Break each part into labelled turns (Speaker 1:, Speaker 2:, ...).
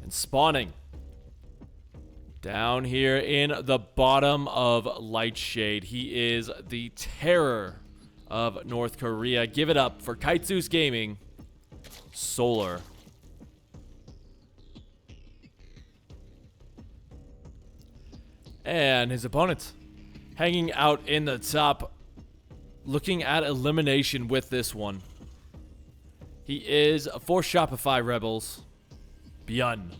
Speaker 1: And spawning down here in the bottom of Lightshade. He is the terror of North Korea. Give it up for Kitezeus Gaming, Solar. And his opponent hanging out in the top, looking at elimination with this one. He is for Shopify Rebels, ByuN.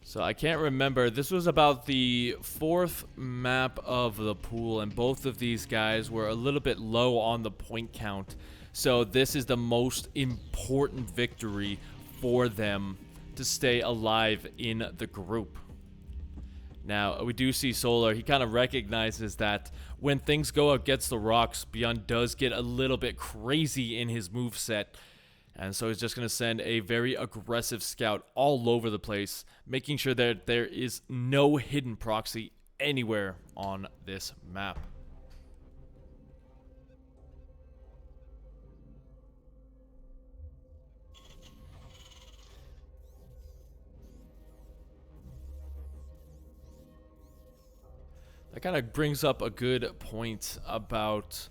Speaker 1: So I can't remember. This was about the 4th map of the pool, and both of these guys were a little bit low on the point count. So this is the most important victory for them to stay alive in the group. Now, we do see Solar. He kind of recognizes that when things go against the rocks, ByuN does get a little bit crazy in his moveset. And so he's just going to send a very aggressive scout all over the place, making sure that there is no hidden proxy anywhere on this map. That kind of brings up a good point about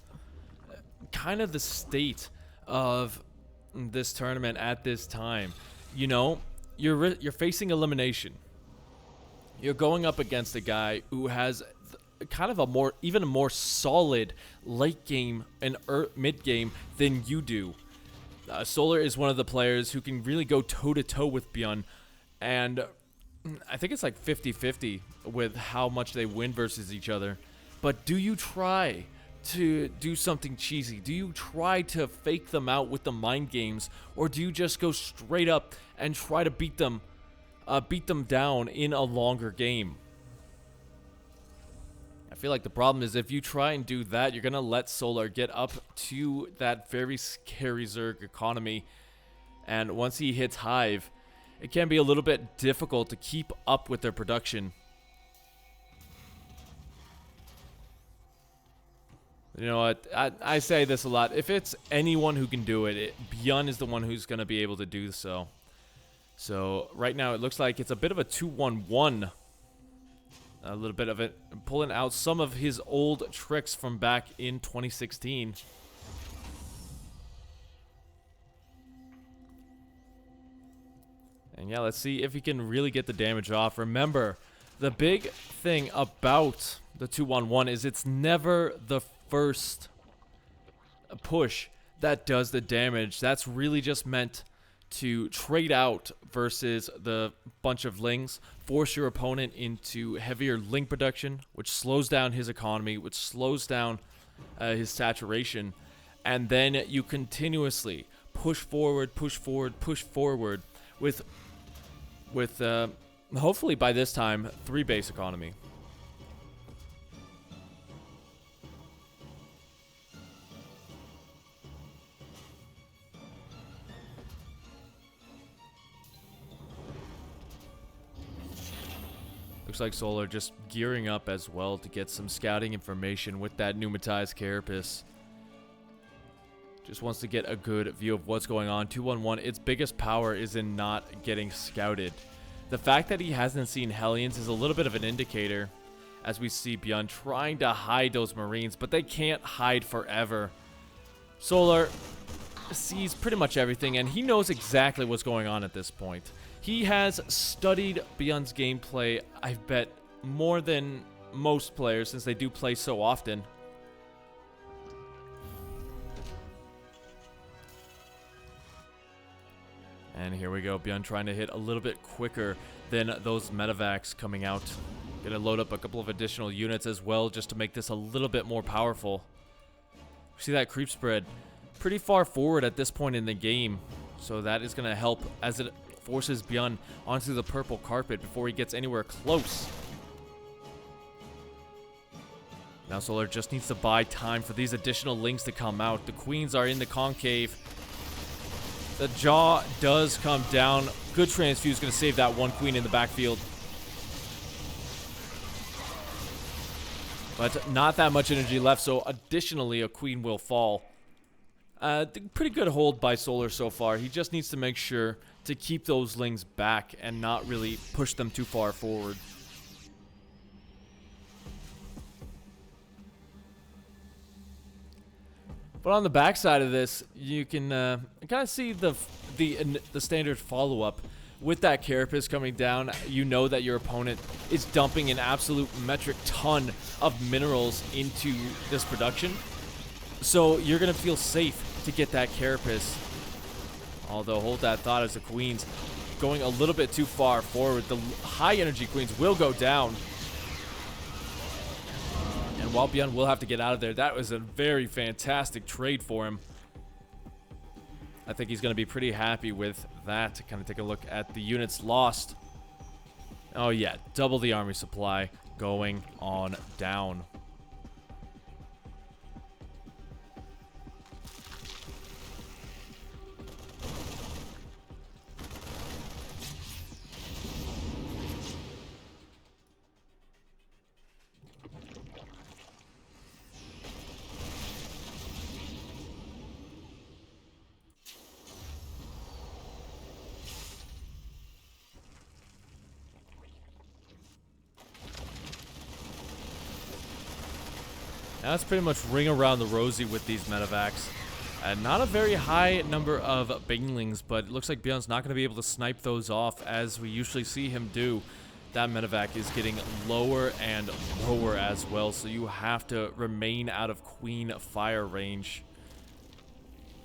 Speaker 1: kind of the state of this tournament at this time. You know, you're facing elimination. You're going up against a guy who has kind of even a more solid late game and mid game than you do. Solar is one of the players who can really go toe to toe with ByuN, and I think it's like 50-50 with how much they win versus each other. But do you try to do something cheesy? Do you try to fake them out with the mind games, or do you just go straight up and try to beat them down in a longer game? I feel like the problem is if you try and do that, you're gonna let Solar get up to that very scary Zerg economy, and once he hits Hive, it can be a little bit difficult to keep up with their production. You know what? I say this a lot. If it's anyone who can do it, ByuN is the one who's going to be able to do so. So right now it looks like it's a bit of a 2-1-1. A little bit of it. Pulling out some of his old tricks from back in 2016. And yeah, let's see if he can really get the damage off. Remember, the big thing about the 2-1-1 is it's never the first push that does the damage. That's really just meant to trade out versus the bunch of lings, force your opponent into heavier ling production, which slows down his economy, which slows down his saturation, and then you continuously push forward with hopefully by this time 3 base economy. Looks like Solar just gearing up as well to get some scouting information with that pneumatized carapace. Just wants to get a good view of what's going on. 2-1-1, its biggest power is in not getting scouted. The fact that he hasn't seen Hellions is a little bit of an indicator, as we see ByuN trying to hide those Marines, but they can't hide forever. Solar sees pretty much everything, and he knows exactly what's going on at this point. He has studied ByuN's gameplay, I bet, more than most players, since they do play so often. And here we go, ByuN trying to hit a little bit quicker than those medevacs coming out. Gonna load up a couple of additional units as well, just to make this a little bit more powerful. See that creep spread pretty far forward at this point in the game, so that is gonna help as it forces ByuN onto the purple carpet before he gets anywhere close. Now Solar just needs to buy time for these additional lings to come out. The queens are in the concave. The jaw does come down. Good transfuse, going to save that one queen in the backfield. But not that much energy left, so additionally a queen will fall. Pretty good hold by Solar so far. He just needs to make sure to keep those Lings back and not really push them too far forward. But on the backside of this, you can kind of see the standard follow-up. With that Carapace coming down, you know that your opponent is dumping an absolute metric ton of minerals into this production. So you're going to feel safe to get that Carapace. Although, hold that thought as the Queens going a little bit too far forward. The high energy Queens will go down. And while ByuN will have to get out of there, that was a very fantastic trade for him. I think he's going to be pretty happy with that. To kind of take a look at the units lost. Oh yeah, double the army supply going on down. Now it's pretty much ring around the rosy with these medevacs. Not a very high number of banelings, but it looks like ByuN's not going to be able to snipe those off as we usually see him do. That medevac is getting lower and lower as well, so you have to remain out of Queen fire range.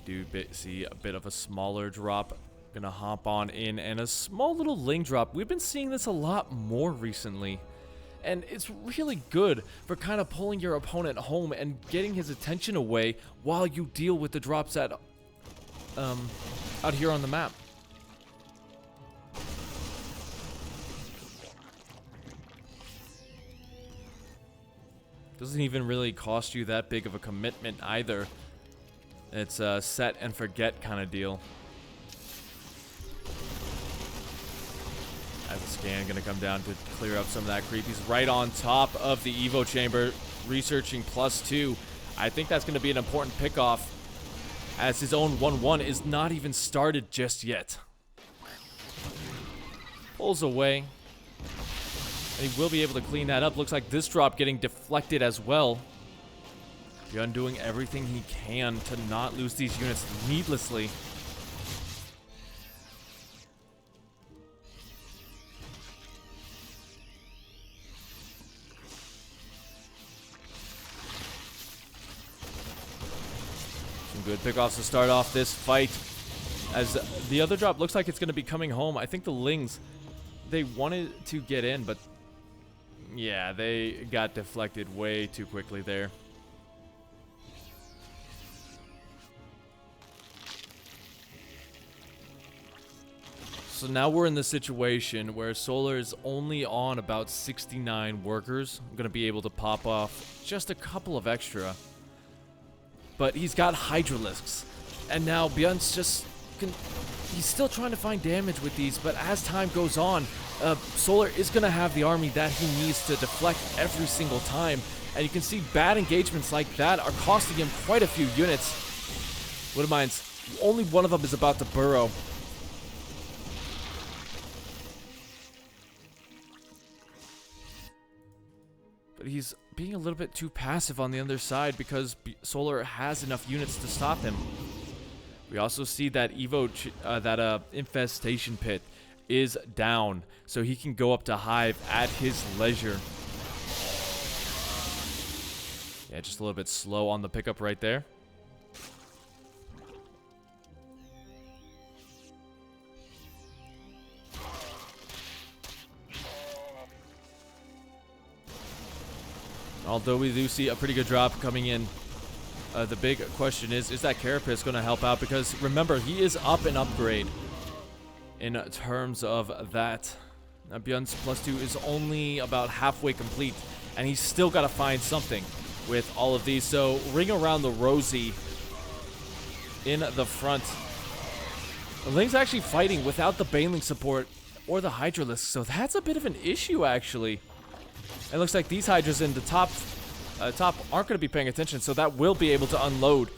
Speaker 1: Do see a bit of a smaller drop. Gonna hop on in, and a small little Ling drop. We've been seeing this a lot more recently. And it's really good for kind of pulling your opponent home and getting his attention away while you deal with the drops at out here on the map. Doesn't even really cost you that big of a commitment either. It's a set and forget kind of deal. As a scan gonna come down to clear up some of that creep. He's right on top of the Evo chamber, researching +2. I think that's gonna be an important pickoff, as his own 1-1 is not even started just yet. Pulls away. And he will be able to clean that up. Looks like this drop getting deflected as well. ByuN doing everything he can to not lose these units needlessly. Good pickoffs to start off this fight, as the other drop looks like it's going to be coming home. I think the Lings, they wanted to get in, but yeah, they got deflected way too quickly there. So now we're in the situation where Solar is only on about 69 workers. I'm going to be able to pop off just a couple of extra. But he's got Hydralisks, and now ByuN's just he's still trying to find damage with these, but as time goes on, Solar is going to have the army that he needs to deflect every single time, and you can see bad engagements like that are costing him quite a few units. What am I? Only one of them is about to burrow. But he's being a little bit too passive on the other side because Solar has enough units to stop him. We also see that infestation pit is down, so he can go up to Hive at his leisure. Yeah, just a little bit slow on the pickup right there. Although we do see a pretty good drop coming in, the big question is that Carapace going to help out? Because remember, he is up an upgrade in terms of that. Now, ByuN's +2 is only about halfway complete, and he's still got to find something with all of these. So, ring around the rosy in the front. The Ling's actually fighting without the Baneling support or the Hydralisk, so that's a bit of an issue, actually. It looks like these Hydras in the top aren't going to be paying attention, so that will be able to unload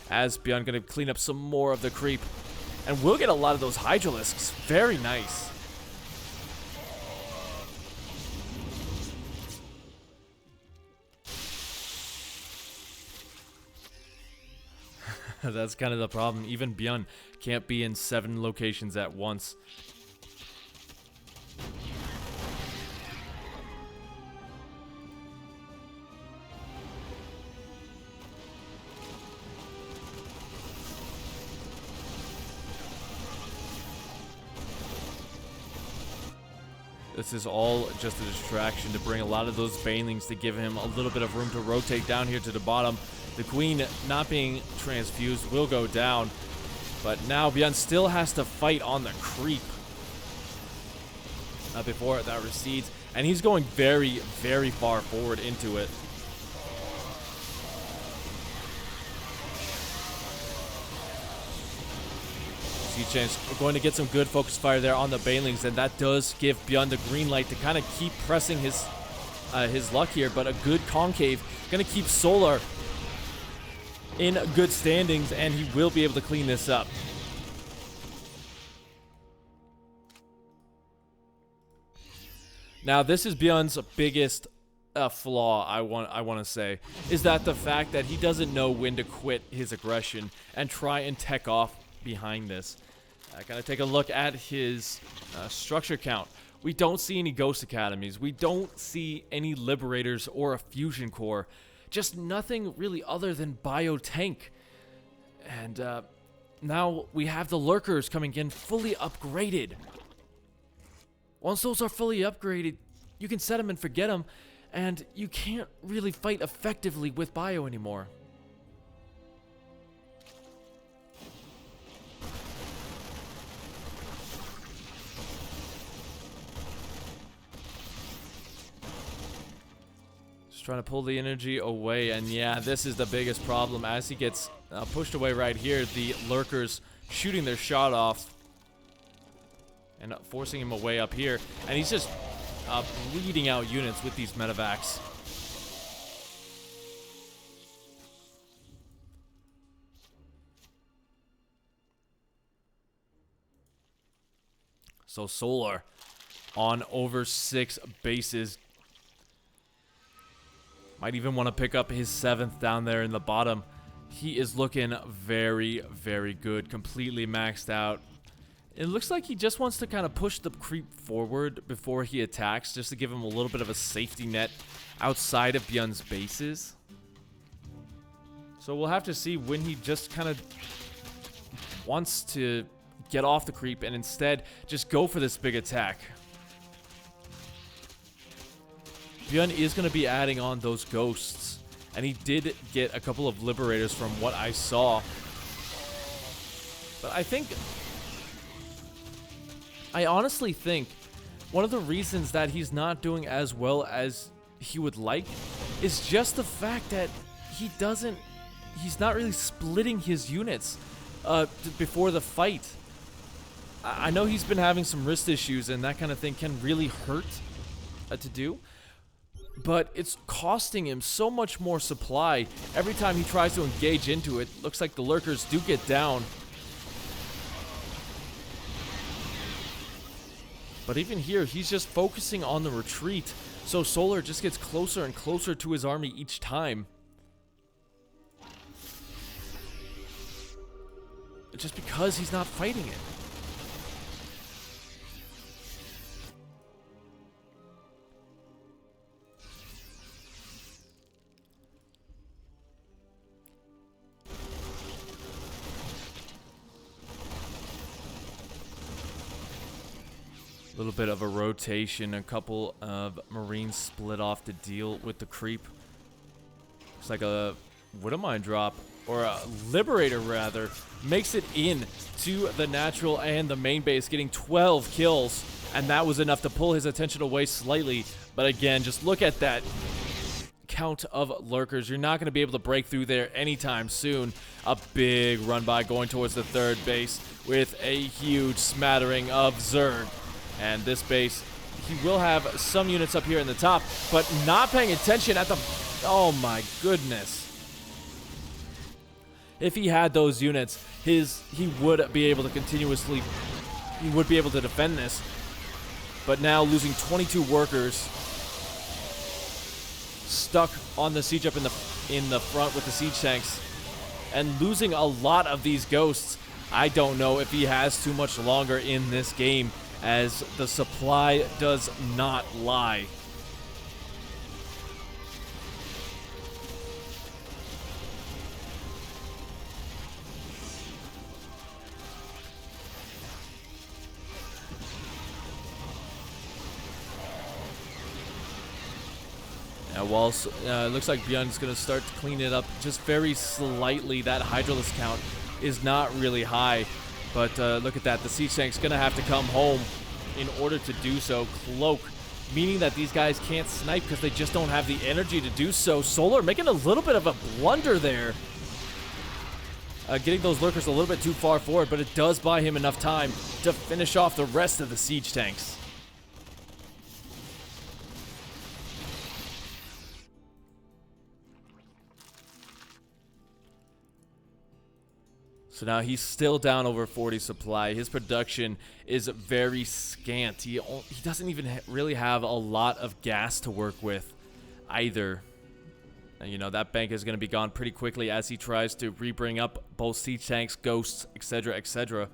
Speaker 1: as ByuN going to clean up some more of the creep. And we'll get a lot of those Hydralisks. Very nice. That's kind of the problem. Even ByuN can't be in 7 locations at once. This is all just a distraction to bring a lot of those banelings to give him a little bit of room to rotate down here to the bottom. The queen not being transfused will go down, but now ByuN still has to fight on the creep before that recedes, and he's going very, very far forward into it. Chance we're going to get some good focus fire there on the banelings, and that does give ByuN the green light to kind of keep pressing his luck here. But a good concave going to keep Solar in good standings, and he will be able to clean this up. Now, this is ByuN's biggest flaw, I want to say, is that the fact that he doesn't know when to quit his aggression and try and tech off behind this. I gotta take a look at his structure count. We don't see any Ghost Academies. We don't see any Liberators or a Fusion Core. Just nothing really other than Biotank. And now we have the Lurkers coming in fully upgraded. Once those are fully upgraded, you can set them and forget them, and you can't really fight effectively with Bio anymore. Trying to pull the energy away, and yeah, this is the biggest problem as he gets pushed away right here. The Lurkers shooting their shot off and forcing him away up here, and he's just bleeding out units with these medevacs. So Solar on over 6 bases. Might even want to pick up his 7th down there in the bottom. He is looking very, very good. Completely maxed out. It looks like he just wants to kind of push the creep forward before he attacks, just to give him a little bit of a safety net outside of ByuN's bases. So we'll have to see when he just kind of wants to get off the creep and instead just go for this big attack. ByuN is going to be adding on those ghosts, and he did get a couple of Liberators from what I saw. But I honestly think one of the reasons that he's not doing as well as he would like is just the fact that he's not really splitting his units before the fight. I know he's been having some wrist issues, and that kind of thing can really hurt to do. But it's costing him so much more supply every time he tries to engage into it. Looks like the Lurkers do get down. But even here, he's just focusing on the retreat. So Solar just gets closer and closer to his army each time. Just because he's not fighting it. A little bit of a rotation, a couple of Marines split off to deal with the creep. Looks like a Widowmine drop, or a Liberator rather, makes it in to the natural and the main base, getting 12 kills, and that was enough to pull his attention away slightly. But again, just look at that count of Lurkers. You're not going to be able to break through there anytime soon. A big run by going towards the 3rd base with a huge smattering of Zerg. And this base, he will have some units up here in the top, but not paying attention at the... Oh my goodness. If he had those units, he would be able to defend this. But now losing 22 workers, stuck on the siege up in the front with the siege tanks, and losing a lot of these ghosts. I don't know if he has too much longer in this game, as the supply does not lie. It looks like ByuN's going to start to clean it up just very slightly. That Hydralisk count is not really high, but look at that. The siege tank's going to have to come home in order to do so. Cloak, meaning that these guys can't snipe because they just don't have the energy to do so. Solar making a little bit of a blunder there. Getting those lurkers a little bit too far forward, but it does buy him enough time to finish off the rest of the siege tanks. So now he's still down over 40 supply. His production is very scant. He doesn't even really have a lot of gas to work with either. And, you know, that bank is going to be gone pretty quickly as he tries to rebring up both siege tanks, ghosts, etc., etc.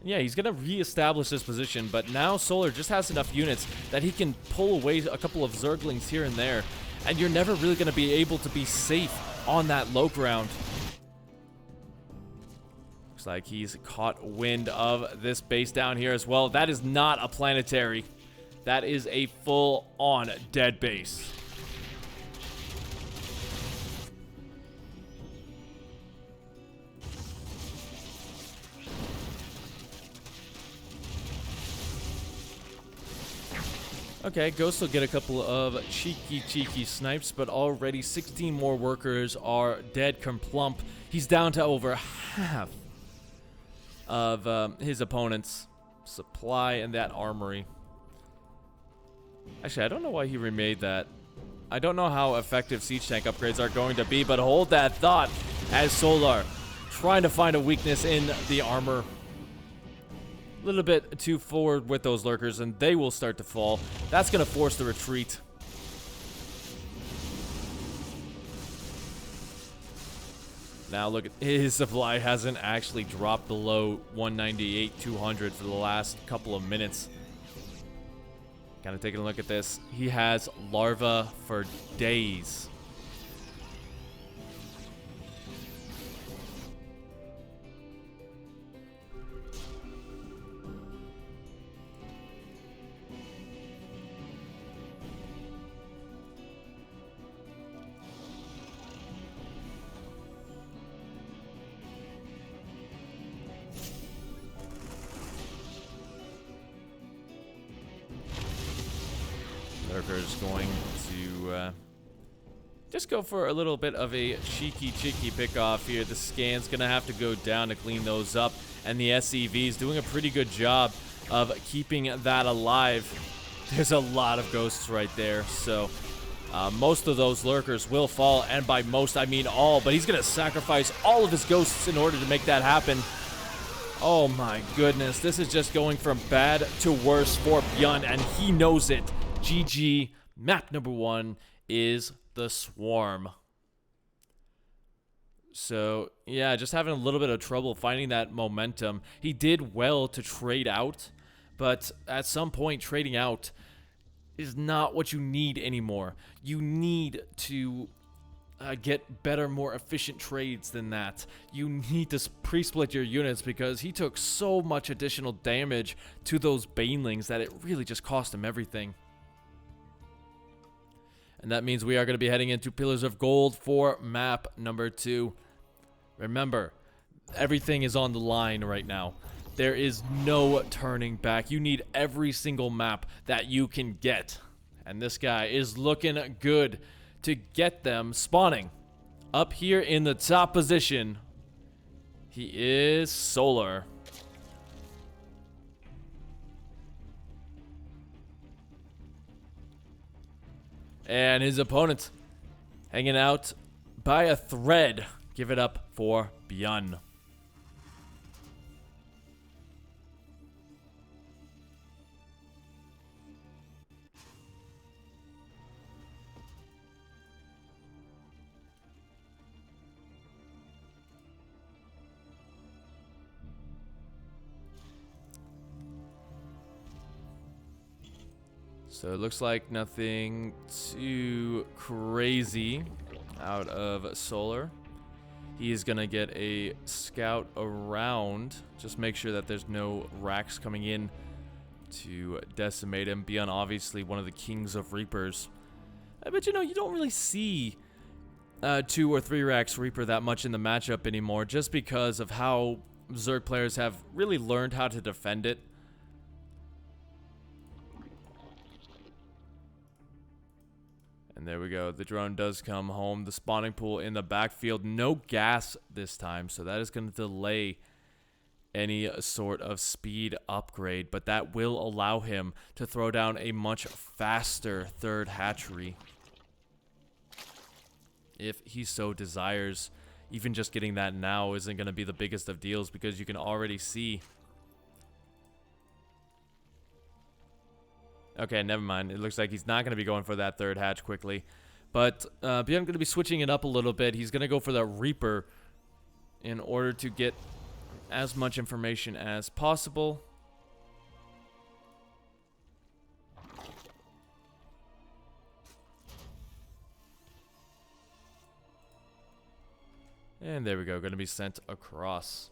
Speaker 1: Yeah, he's going to reestablish this position, but now Solar just has enough units that he can pull away a couple of Zerglings here and there, and you're never really going to be able to be safe on that low ground. Looks like he's caught wind of this base down here as well. That is not a planetary. That is a full-on dead base. Okay, Ghost will get a couple of cheeky snipes, but already 16 more workers are dead kerplump. He's down to over half of his opponent's supply and that armory. Actually, I don't know why he remade that. I don't know how effective siege tank upgrades are going to be, but hold that thought as Solar trying to find a weakness in the armor. A little bit too forward with those lurkers, and they will start to fall. That's going to force the retreat. Now look at his supply hasn't actually dropped below 198, 200 for the last couple of minutes. Kind of taking a look at this. He has larva for days. Lurker's going to just go for a little bit of a cheeky pick-off here. The scan's going to have to go down to clean those up, and the SCV is doing a pretty good job of keeping that alive. There's a lot of ghosts right there, so most of those lurkers will fall, and by most I mean all, but he's going to sacrifice all of his ghosts in order to make that happen. Oh my goodness, this is just going from bad to worse for ByuN, and he knows it. GG, map number 1 is the Swarm. So, yeah, just having a little bit of trouble finding that momentum. He did well to trade out, but at some point, trading out is not what you need anymore. You need to get better, more efficient trades than that. You need to pre-split your units because he took so much additional damage to those Banelings that it really just cost him everything. And that means we are going to be heading into Pillars of Gold for map number 2. Remember, everything is on the line right now. There is no turning back. You need every single map that you can get. And this guy is looking good to get them spawning. Up here in the top position, he is Solar. And his opponent, hanging out by a thread. Give it up for ByuN. So it looks like nothing too crazy out of Solar. He is going to get a scout around. Just make sure that there's no racks coming in to decimate him. ByuN, obviously one of the kings of Reapers. But you know, you don't really see 2 or 3 racks Reaper that much in the matchup anymore, just because of how Zerg players have really learned how to defend it. And there we go. The drone does come home. The spawning pool in the backfield. No gas this time, so that is going to delay any sort of speed upgrade. But that will allow him to throw down a much faster third hatchery, if he so desires. Even just getting that now isn't going to be the biggest of deals, because you can already see... Okay, never mind. It looks like he's not going to be going for that third hatch quickly. But ByuN going to be switching it up a little bit. He's going to go for the Reaper in order to get as much information as possible. And there we go. Going to be sent across.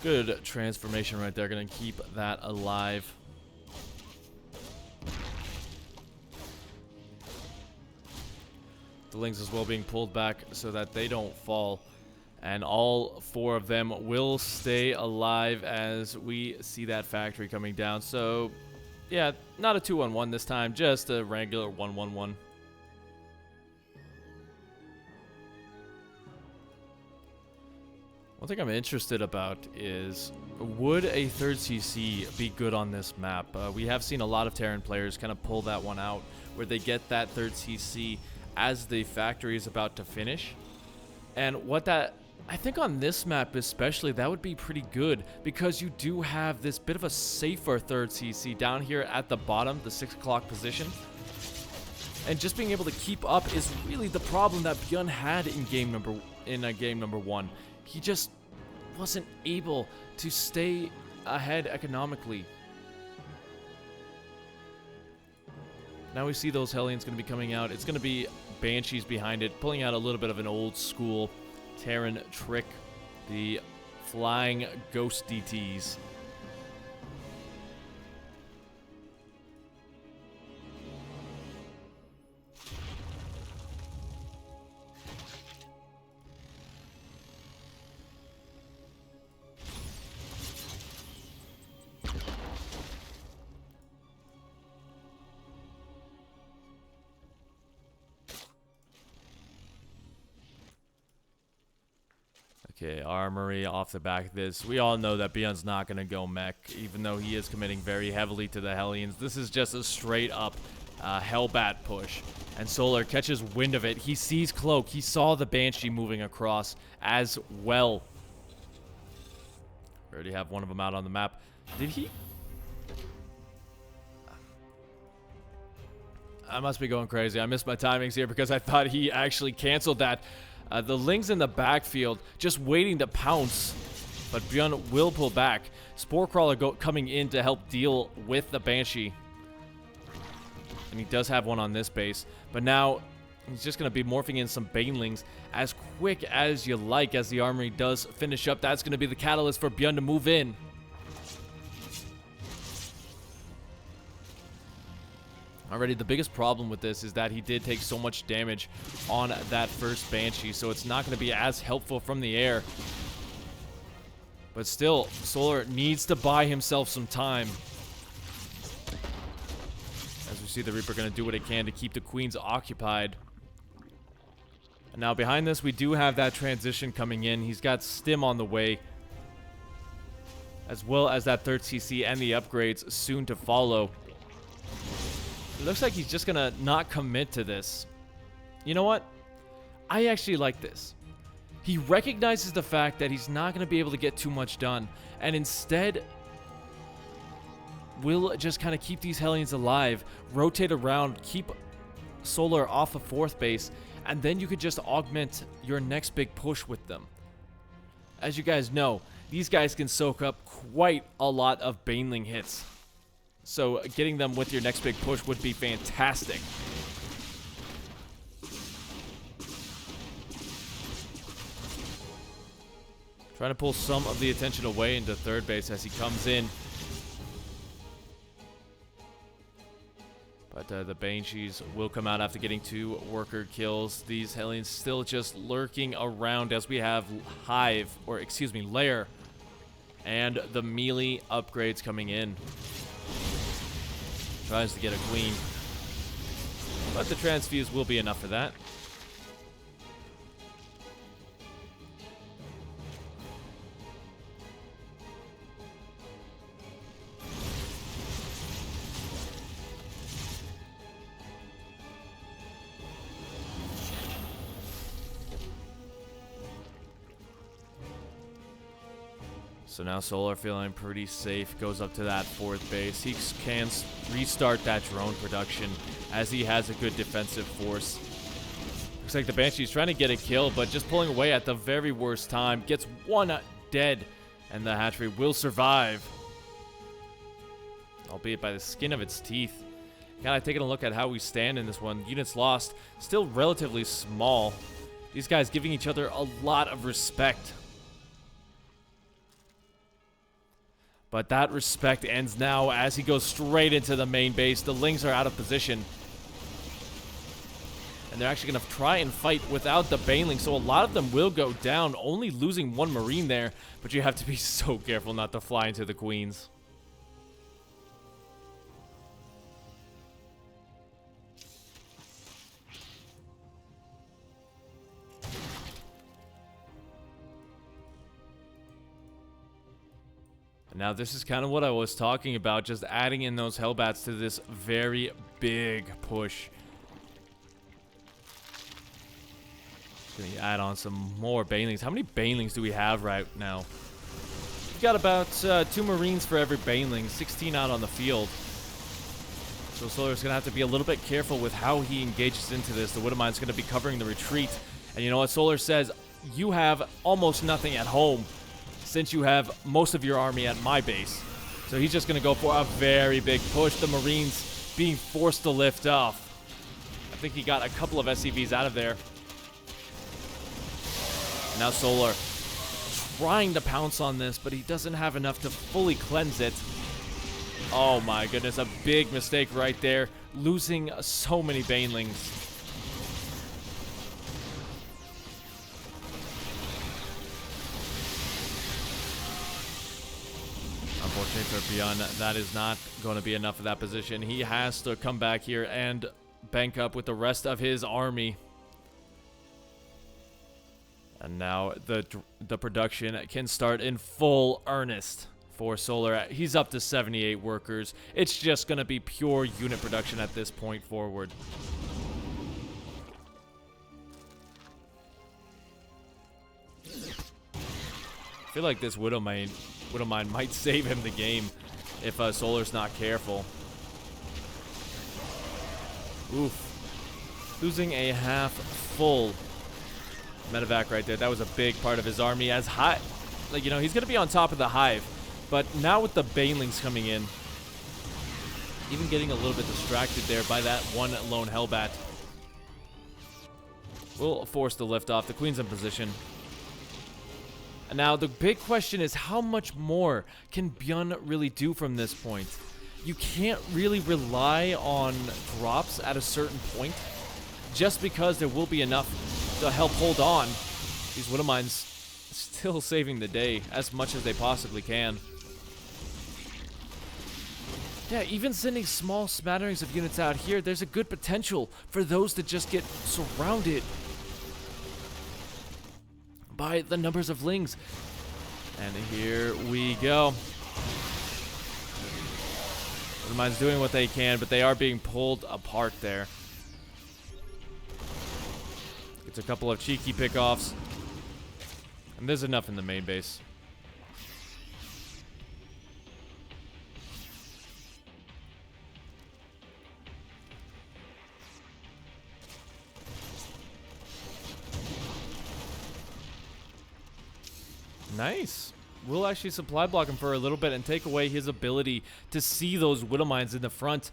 Speaker 1: Good transformation right there. Going to keep that alive. The Lings as well being pulled back so that they don't fall. And all 4 of them will stay alive as we see that factory coming down. So, yeah, not a 2-on-1 this time. Just a regular 1-1-1. One thing I'm interested about is, would a third CC be good on this map? We have seen a lot of Terran players kind of pull that one out, where they get that third CC as the factory is about to finish. And what that, I think on this map especially, that would be pretty good, because you do have this bit of a safer third CC down here at the bottom, the 6 o'clock position. And just being able to keep up is really the problem that ByuN had in game number 1. He just wasn't able to stay ahead economically. Now we see those Hellions going to be coming out. It's going to be Banshees behind it, pulling out a little bit of an old school Terran trick, the flying ghost DTs. Okay, Armory off the back of this. We all know that ByuN's not going to go mech, even though he is committing very heavily to the Hellions. This is just a straight-up Hellbat push. And Solar catches wind of it. He sees Cloak. He saw the Banshee moving across as well. We already have one of them out on the map. Did he? I must be going crazy. I missed my timings here because I thought he actually canceled that. The Lings in the backfield just waiting to pounce, but ByuN will pull back. Spore Crawler coming in to help deal with the Banshee. And he does have one on this base, but now he's just going to be morphing in some Banelings as quick as you like as the Armory does finish up. That's going to be the catalyst for ByuN to move in. Already, the biggest problem with this is that he did take so much damage on that first Banshee, so it's not going to be as helpful from the air. But still, Solar needs to buy himself some time. see the Reaper going to do what it can to keep the Queens occupied. And now behind this, we do have that transition coming in. He's got Stim on the way, as well as that 3rd CC and the upgrades soon to follow. It looks like he's just going to not commit to this. You know what? I actually like this. He recognizes the fact that he's not going to be able to get too much done, and instead will just kind of keep these Hellions alive, rotate around, keep Solar off of 4th base, and then you could just augment your next big push with them. As you guys know, these guys can soak up quite a lot of Baneling hits, so getting them with your next big push would be fantastic. Trying to pull some of the attention away into 3rd base as he comes in. But the Banshees will come out after getting 2 worker kills. These Hellions still just lurking around as we have Hive, or excuse me, Lair, and the melee upgrades coming in. Tries to get a Queen, but the transfuse will be enough for that. So now Solar feeling pretty safe, goes up to that 4th base. He can restart that drone production as he has a good defensive force. Looks like the Banshee's trying to get a kill, but just pulling away at the very worst time. Gets 1 dead, and the hatchery will survive, albeit by the skin of its teeth. Kind of taking a look at how we stand in this one. Units lost, still relatively small. These guys giving each other a lot of respect. But that respect ends now as he goes straight into the main base. The Lings are out of position, and they're actually going to try and fight without the Baneling, so a lot of them will go down, only losing 1 Marine there. But you have to be so careful not to fly into the Queens. Now, this is kind of what I was talking about, just adding in those Hellbats to this very big push. Gonna add on some more Banelings. How many Banelings do we have right now? We've got about 2 Marines for every Baneling, 16 out on the field. So Solar's gonna have to be a little bit careful with how he engages into this. The Widowmine's gonna be covering the retreat. And you know what Solar says? You have almost nothing at home, since you have most of your army at my base. So he's just going to go for a very big push. The Marines being forced to lift off. I think he got a couple of SCVs out of there. Now Solar trying to pounce on this, but he doesn't have enough to fully cleanse it. Oh my goodness, a big mistake right there. Losing so many Banelings. Unfortunately for ByuN, that is not going to be enough of that position. He has to come back here and bank up with the rest of his army. And now the production can start in full earnest for Solar. He's up to 78 workers. It's just going to be pure unit production at this point forward. I feel like this Widowmine might save him the game if Solar's not careful. Oof. Losing a half full medevac right there. That was a big part of his army. As high, like, you know, he's going to be on top of the Hive. But now with the Banelings coming in, even getting a little bit distracted there by that 1 lone Hellbat, we'll force the lift off. The Queen's in position. And now the big question is, how much more can ByuN really do from this point? You can't really rely on drops at a certain point, just because there will be enough to help hold on. These Widowmines still saving the day as much as they possibly can. Yeah, even sending small smatterings of units out here, there's a good potential for those to just get surrounded by the numbers of Lings. And here we go. Mine's doing what they can, but they are being pulled apart there. It's a couple of cheeky pickoffs. And there's enough in the main base. Nice. We'll actually supply block him for a little bit and take away his ability to see those Widow Mines in the front.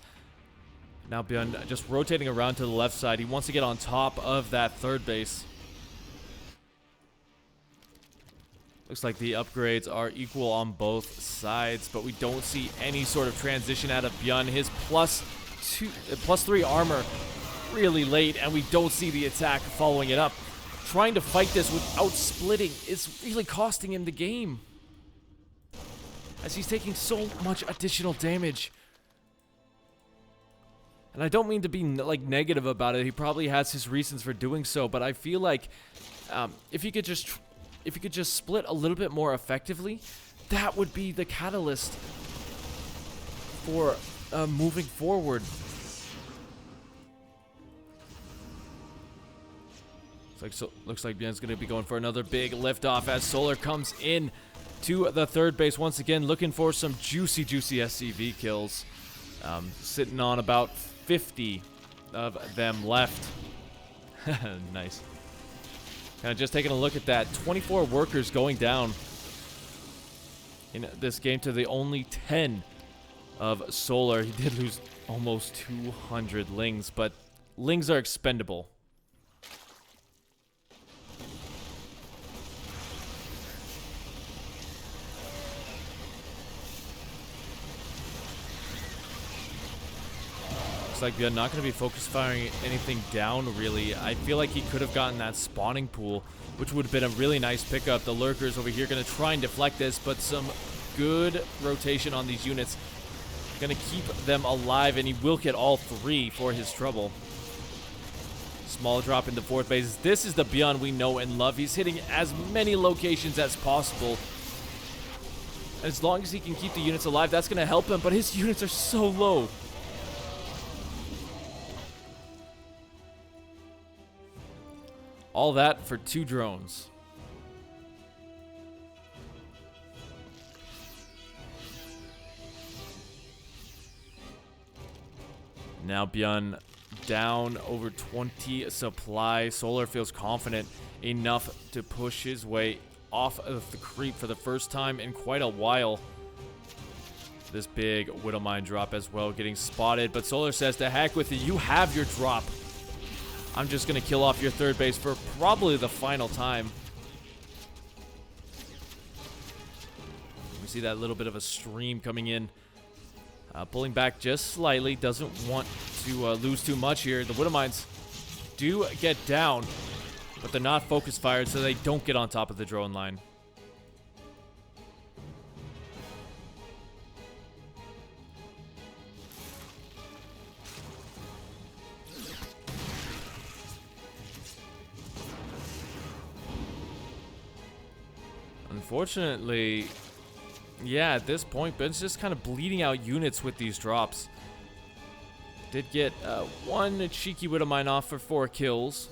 Speaker 1: Now ByuN just rotating around to the left side. He wants to get on top of that third base. Looks like the upgrades are equal on both sides, but we don't see any sort of transition out of ByuN. His +3 armor really late, and we don't see the attack following it up. Trying to fight this without splitting is really costing him the game, as he's taking so much additional damage. And I don't mean to be like negative about it. He probably has his reasons for doing so, but I feel like if you could just split a little bit more effectively, that would be the catalyst for moving forward. Looks like ByuN's going to be going for another big liftoff as Solar comes in to the third base once again, looking for some juicy SCV kills. Sitting on about 50 of them left. Nice. Kind of just taking a look at that. 24 workers going down in this game to the only 10 of Solar. He did lose almost 200 Lings, but Lings are expendable. Like ByuN not going to be focus firing anything down really. I feel like he could have gotten that spawning pool, which would have been a really nice pickup. The lurkers over here going to try and deflect this, but some good rotation on these units going to keep them alive, and he will get all three for his trouble. Small drop into fourth base. This is the ByuN we know and love. He's hitting as many locations as possible. As long as he can keep the units alive, that's going to help him, but his units are so low. All that for 2 drones. Now ByuN down over 20 supply. Solar feels confident enough to push his way off of the creep for the first time in quite a while. This big Widow Mine drop as well getting spotted, but Solar says to heck with it, you have your drop. I'm just going to kill off your third base for probably the final time. We see that little bit of a stream coming in. Pulling back just slightly. Doesn't want to lose too much here. The Widow Mines do get down, but they're not focus fired, so they don't get on top of the drone line. Unfortunately, yeah, at this point, ByuN's just kind of bleeding out units with these drops. Did get one cheeky Widow Mine off for 4 kills.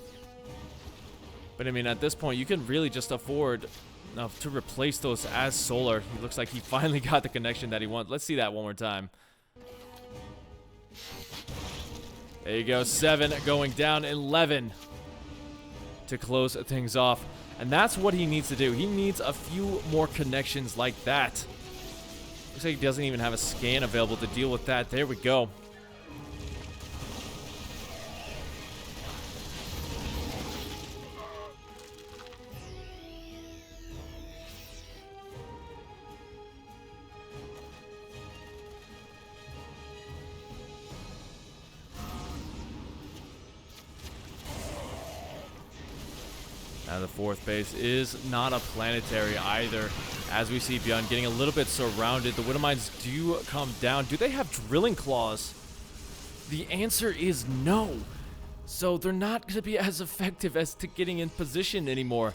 Speaker 1: But I mean, at this point, you can really just afford to replace those as Solar. He looks like he finally got the connection that he wants. Let's see that one more time. There you go, 7 going down, 11 to close things off. And that's what he needs to do. He needs a few more connections like that. Looks like he doesn't even have a scan available to deal with that. There we go. Now the fourth base is not a planetary either, as we see ByuN getting a little bit surrounded. The Widow Mines do come down. Do they have drilling claws? The answer is no. So they're not going to be as effective as to getting in position anymore.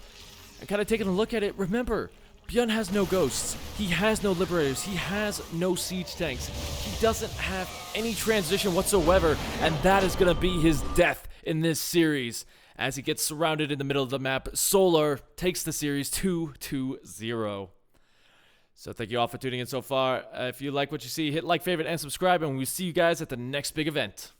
Speaker 1: And kind of taking a look at it, remember, ByuN has no ghosts. He has no liberators. He has no siege tanks. He doesn't have any transition whatsoever, and that is going to be his death in this series. As he gets surrounded in the middle of the map, Solar takes the series 2-0. So thank you all for tuning in so far. If you like what you see, hit like, favorite, and subscribe, and we'll see you guys at the next big event.